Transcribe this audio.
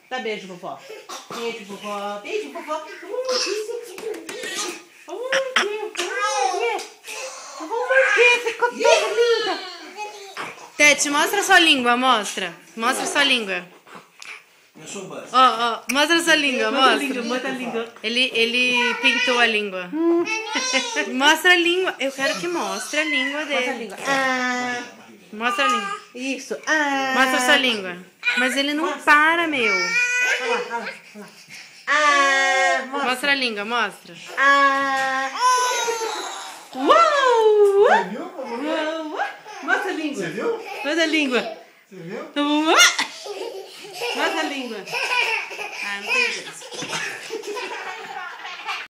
Dá beijo, vovó. Beijo, vovó. Beijo, vovó. Você ficou toda linda. Tete, mostra sua língua, mostra. Mostra sua língua. Eu sou o Buzz. Ó, mostra sua língua, mostra. Mostra a língua. Ele pintou a língua. Mostra a língua. Eu quero que mostre a língua Mostra a dele. língua. Mostra a língua. Isso. Mostra sua língua. Mas ele não para, meu. Olha lá. Mostra a língua, mostra. Uau! Você viu? Mostra a língua. Você viu? Mostra a língua. Você viu? Mostra a língua. Ah, não tem jeito.